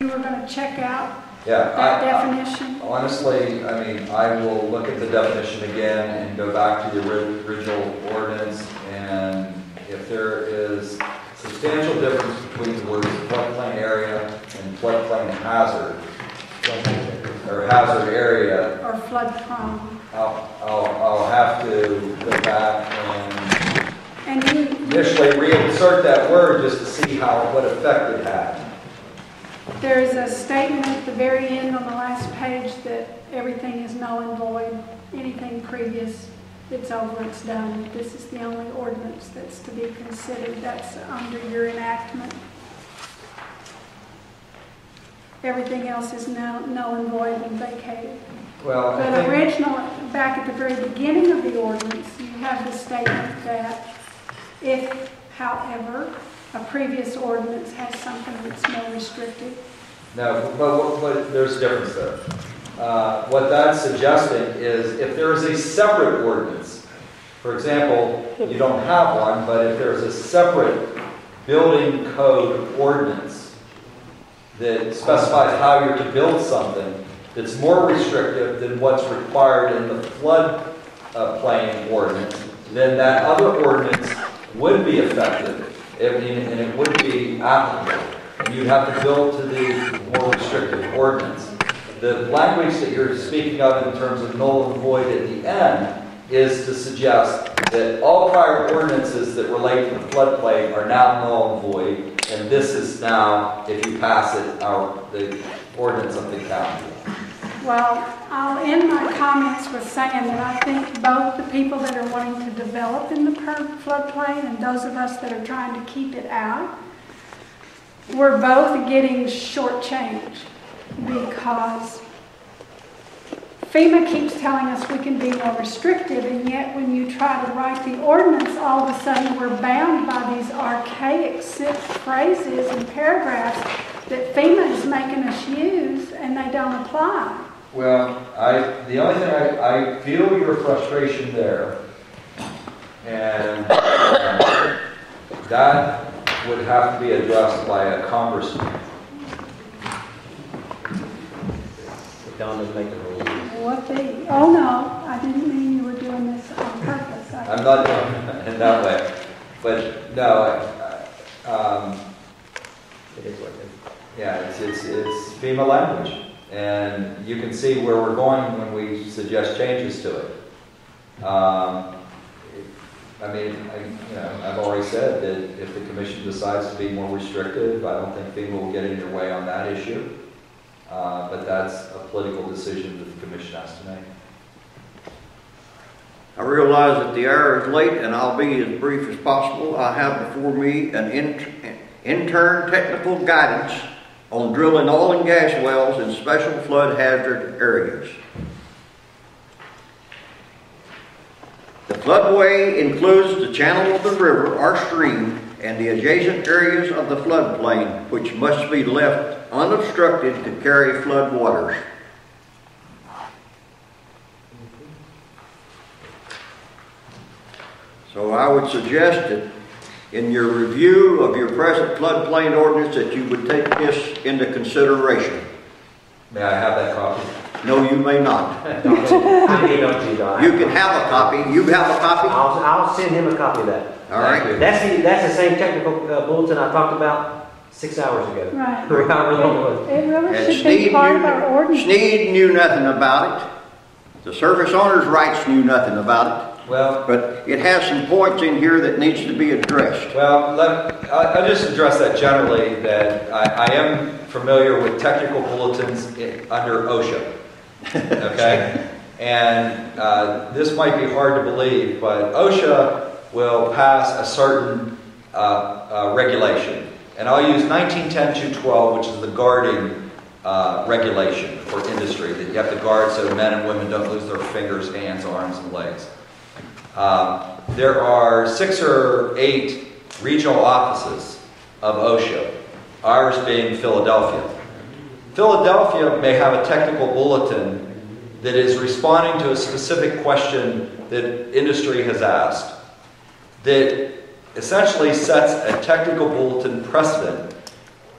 You were going to check out that definition? Honestly, I mean, I will look at the definition again and go back to the original ordinance, and if there is substantial difference between the words floodplain area and floodplain hazard, or hazard area, Or flood prone. I'll have to go back and you initially reinsert that word just to see what effect it had. There is a statement at the very end on the last page that everything is null and void. Anything previous, it's over, it's done. This is the only ordinance that's to be considered. That's under your enactment. Everything else is now null and void and vacated. Well, but back at the very beginning of the ordinance, you have the statement that if, however, a previous ordinance has something that's more restrictive. No, but there's a difference there. What that's suggesting is if there is a separate ordinance, for example, you don't have one, but if there's a separate building code ordinance that specifies how you're to build something that's more restrictive than what's required in the floodplain ordinance, then that other ordinance would be effective. And it would be applicable. And you'd have to build to the more restrictive ordinance. The language that you're speaking of in terms of null and void at the end is to suggest that all prior ordinances that relate to the floodplain are now null and void, and this is now, if you pass it, the ordinance of the county. Well, I'll end my comments with saying that I think both the people that are wanting to develop in the floodplain and those of us that are trying to keep it out, we're both getting shortchanged because FEMA keeps telling us we can be more restrictive, and yet when you try to write the ordinance, all of a sudden we're bound by these archaic phrases and paragraphs that FEMA is making us use, and they don't apply. Well, the only thing I feel your frustration there, and that would have to be addressed by a congressman. Don doesn't make the rules. Oh no, I didn't mean you were doing this on purpose. I'm not doing it in that way, but no, it is what it is. Yeah, it's FEMA language. And you can see where we're going when we suggest changes to it. I've already said that if the commission decides to be more restrictive, I don't think FEMA will get in your way on that issue. But that's a political decision that the commission has to make. I realize that the hour is late, and I'll be as brief as possible. I have before me an intern technical guidance on drilling oil and gas wells in special flood hazard areas. The floodway includes the channel of the river or stream and the adjacent areas of the floodplain, which must be left unobstructed to carry flood waters. So I would suggest that in your review of your present floodplain ordinance that you would take this into consideration. May I have that copy? No, you may not. I need to Don. You can have a copy. You have a copy? I'll send him a copy of that. All right. That's the same technical bulletin I talked about 6 hours ago. Right. Or however long it was. It really should be part of our ordinance. Sneed knew nothing about it. The surface owner's rights knew nothing about it. Well, but it has some points in here that needs to be addressed. Well, I'll just address that generally, that I am familiar with technical bulletins under OSHA. Okay? And this might be hard to believe, but OSHA will pass a certain regulation. And I'll use 1910-212, which is the guarding regulation for industry, that you have to guard so men and women don't lose their fingers, hands, arms, and legs. There are 6 or 8 regional offices of OSHA, ours being Philadelphia. Philadelphia may have a technical bulletin that is responding to a specific question that industry has asked, that essentially sets a technical bulletin precedent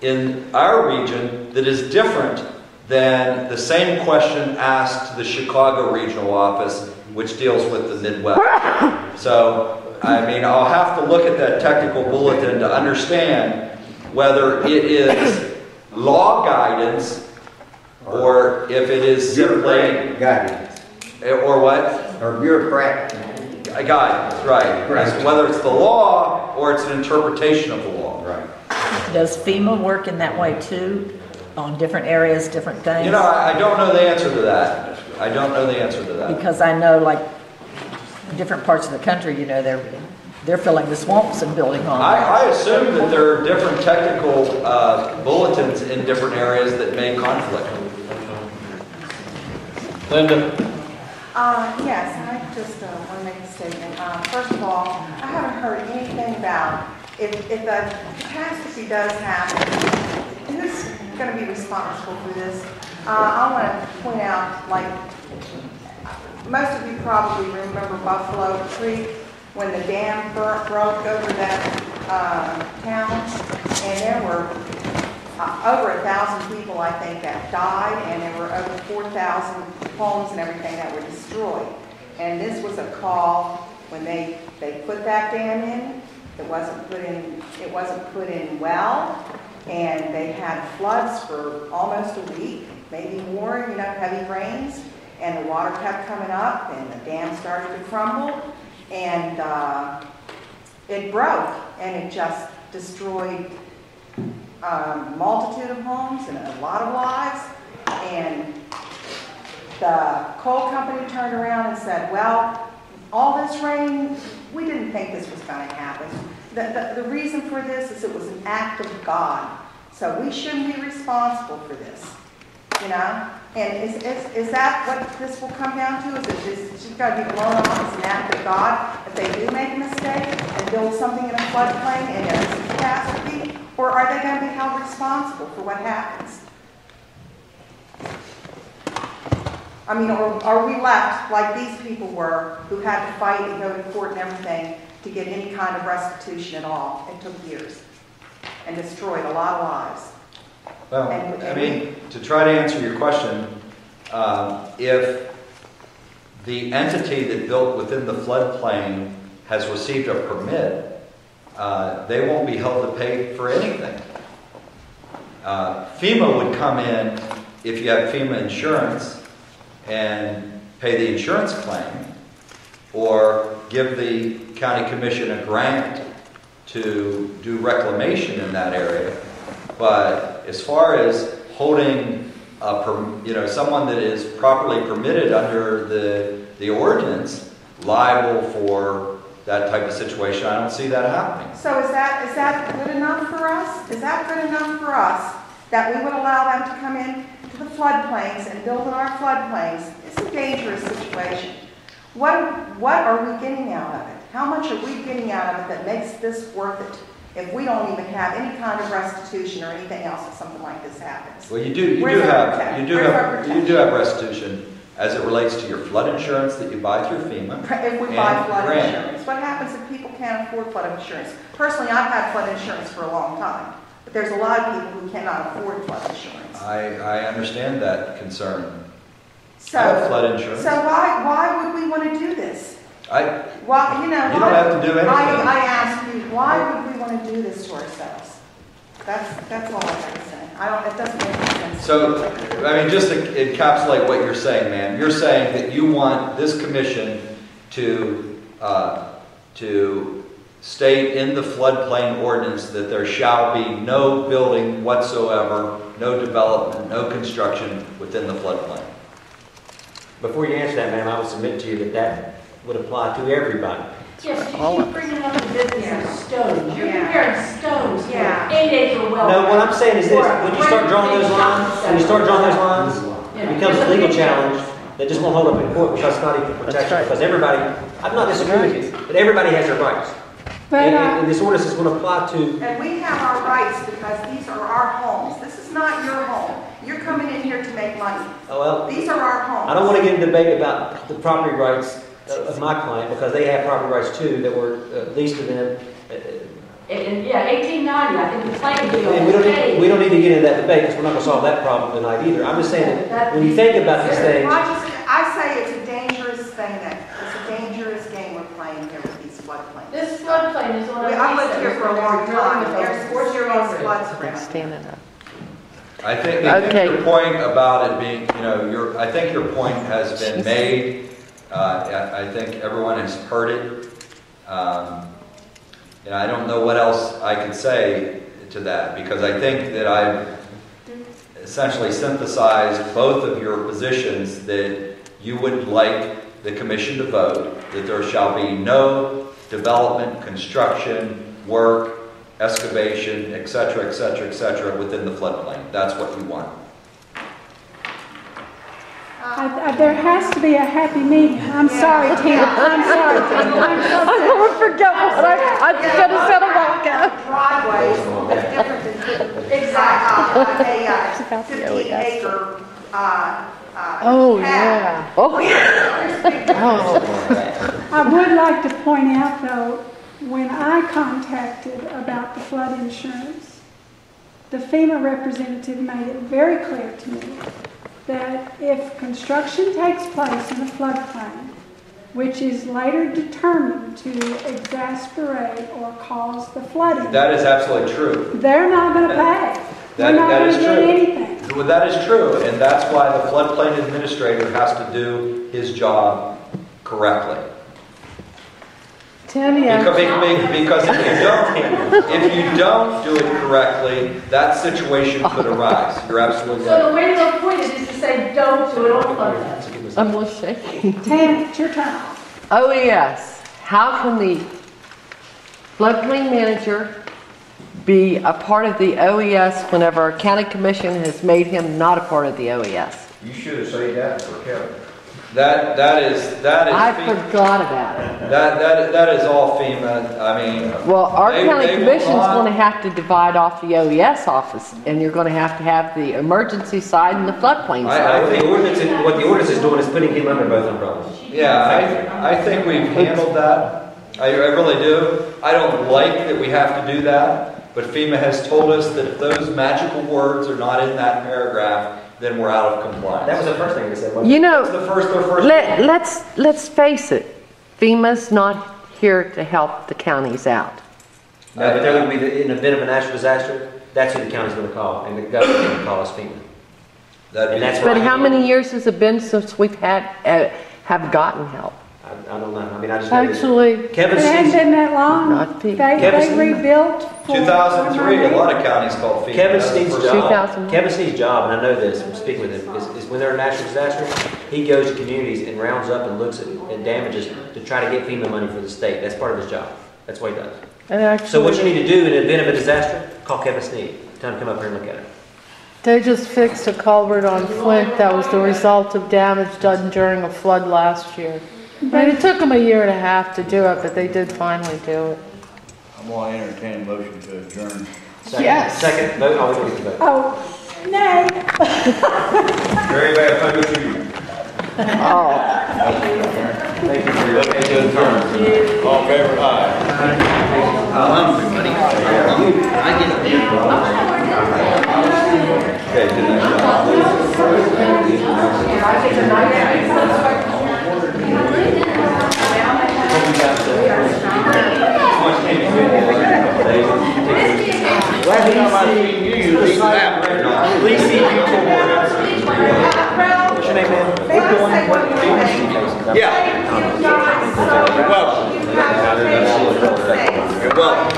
in our region that is different than the same question asked to the Chicago regional office, which deals with the Midwest. So, I mean, I'll have to look at that technical bulletin to understand whether it is law guidance or if it is simply guidance. Or what? Or bureaucratic. Guidance, right. Correct. Whether it's the law or it's an interpretation of the law. Right. Does FEMA work in that way too, on different areas, different things? You know, I don't know the answer to that. I don't know the answer to that. Because I know, like, different parts of the country, you know, they're filling the swamps and building homes. I assume that there are different technical bulletins in different areas that may conflict. Linda? Yes, I just want to make a statement. First of all, I haven't heard anything about if a catastrophe does happen, who's going to be responsible for this? I want to point out, like, most of you probably remember Buffalo Creek when the dam broke over that town, and there were over 1,000 people, I think, that died, and there were over 4,000 homes and everything that were destroyed. And this was a call when they put that dam in. It wasn't put in well, and they had floods for almost a week, maybe more. You know, heavy rains, and the water kept coming up, and the dam started to crumble, and it broke, and it just destroyed multitude of homes and a lot of lives. And the coal company turned around and said, well, all this rain, we didn't think this was going to happen. The reason for this is it was an act of God. So we shouldn't be responsible for this, you know? And is that what this will come down to? Is it just got to be blown off as an act of God if they do make a mistake and build something in a floodplain and there's a catastrophe? Or are they going to be held responsible for what happens? I mean, or are we left like these people were who had to fight and go to court and everything to get any kind of restitution at all? It took years and destroyed a lot of lives. Well, I mean, to try to answer your question, if the entity that built within the floodplain has received a permit, they won't be held to pay for anything. FEMA would come in if you have FEMA insurance and pay the insurance claim, or give the county commission a grant to do reclamation in that area. But as far as holding someone that is properly permitted under the ordinance liable for that type of situation, I don't see that happening. So is that good enough for us? Is that good enough for us that we would allow them to come in to the floodplains and build in our floodplains? It's a dangerous situation. What are we getting out of it? How much are we getting out of it that makes this worth it if we don't even have any kind of restitution or anything else if something like this happens? Well, you do have restitution as it relates to your flood insurance that you buy through FEMA. If we buy flood grant. insurance. What happens if people can't afford flood insurance? Personally, I've had flood insurance for a long time, but there's a lot of people who cannot afford flood insurance. I understand that concern. So, I have flood insurance. So why would we want to do this? You don't have to do anything. I ask you, why would we want to do this to ourselves? That's all I have to say. It doesn't make any sense. So, I mean, just to encapsulate what you're saying, ma'am, you're saying that you want this commission to state in the floodplain ordinance that there shall be no building whatsoever, no development, no construction within the floodplain. Before you answer that, ma'am, I will submit to you that would apply to everybody. Yes, you keep bringing up the business of stones. You're comparing stones to Yeah. 8-acre well. No, what I'm saying is this, when you start drawing those lines, it becomes a legal challenge that just won't hold up in court because it's not equal protection. Because everybody, I'm not disagreeing with you, but everybody has their rights. But, And this ordinance is going to apply to. And we have our rights because these are our homes. This is not your home. You're coming in here to make money. Oh, well, These are our homes. I don't want to get into debate about the property rights of my client because they have property rights too that were leased to them Yeah, 1890, I think the playing field And was we paved. don't need to get into that debate because we're not gonna solve that problem tonight either. I'm just saying that when you think about these things, I say it's a dangerous thing it's a dangerous game we're playing here with these floodplains. This floodplain is on a. I've lived here for a long time, there's serious floods around. Standing up. I think Okay. your point about it being, I think your point has been made. I think everyone has heard it. I don't know what else I could say to that, because I think that I've essentially synthesized both of your positions, that you would like the commission to vote that there shall be no development, construction, work, excavation, etc., etc., etc., within the floodplain. That's what you want. There has to be a happy medium. I'm sorry, Tina. I'm sorry, Tina. I'm so I sorry. never forget what I was going to say a while ago. Driveways is different than exactly a 15-acre Oh, pad. yeah. Oh, yeah. Oh. I would like to point out, though, when I contacted about the flood insurance, the FEMA representative made it very clear to me that if construction takes place in the floodplain, which is later determined to exacerbate or cause the flooding, That is absolutely true. they're not going to pay. They're not That going is to get true. anything. Well, that is true, and that's why the floodplain administrator has to do his job correctly. Tammy, Because if you don't do it correctly, that situation could arise. You're absolutely So right. the way to avoid it is to say, don't do it on floodplain. I'm a little shaky. Tam, it's your turn. Oh, yes. How can the floodplain manager be a part of the OES whenever a county commission has made him not a part of the OES? You should have said that for Kevin. That is I FEMA. forgot about it. That is all FEMA. I mean, Well, our They- county they will commission's not- going to have to divide off the OES office, and you're going to have the emergency side and the floodplain I side. think what the ordinance is doing is putting him under both umbrellas. yeah, I think we've handled that. I really do. I don't like that we have to do that, but FEMA has told us that if those magical words are not in that paragraph, then we're out of compliance. That was the first thing they said. wasn't You it? know, That's their first. let's face it, FEMA's not here to help the counties out. No, but they're going to be in the event of a natural disaster. That's who the county's going to call, and the governor's going to call us FEMA. That'd be- And that's But right. how many years has it been since we've have gotten help? I don't know. I mean, I just know that Actually, Kevin It hasn't Sneed's, been that long. Not They, big. Kevin's- they rebuilt. for- 2003, a lot of counties called FEMA. Kevin That's the Sneed's first job. 2000. Kevin Sneed's job, and I know this from speaking with him, is when there's a natural disaster, he goes to communities and rounds up and looks at damages to try to get FEMA money for the state. That's part of his job. That's what he does. and actually, So what you need to do in the event of a disaster, call Kevin Sneed. Tell him to come up here and look at it. They just fixed a culvert on Flint that was the result of damage done during a flood last year. I mean, it took them a year and a half to do it, but they did finally do it. I'm going to entertain a motion to adjourn. Second, Yes. Second vote, oh, we don't get to vote. Oh, nay. Very bad, thank you. oh, Thank you for your. Okay, to adjourn. All in favor, aye. Okay, do that job. Please see you What's your name, man? Yeah. You're welcome. You're welcome.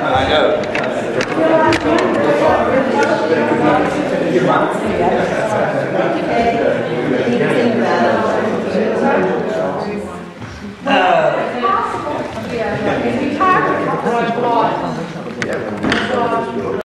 I know.